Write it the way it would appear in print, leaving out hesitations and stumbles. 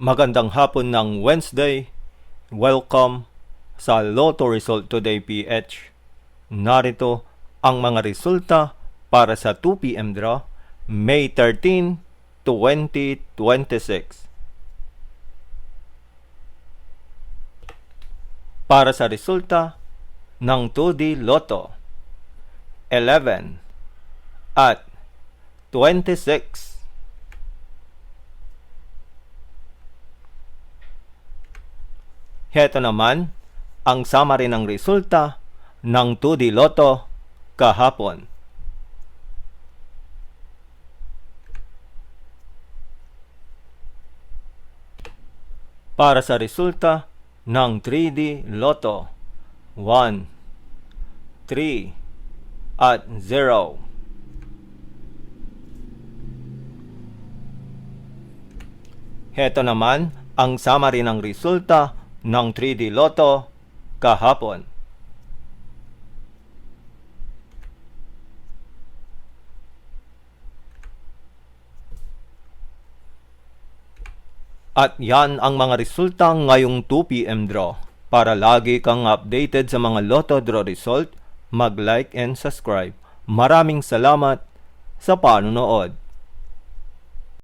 Magandang hapon ng Wednesday. Welcome sa Lotto Result Today PH. Narito ang mga resulta para sa 2 PM draw, May 13, 2026. Para sa resulta ng 2D Lotto, 11 at 26. Heto naman ang summary ng resulta ng 2D Lotto kahapon. Para sa resulta ng 3D Lotto, 1, 3 at 0. Heto naman ang summary ng resulta ng 3D Lotto kahapon. At yan ang mga resulta ngayong 2 PM draw. Para lagi kang updated sa mga Lotto draw result, mag-like and subscribe. Maraming salamat sa panonood.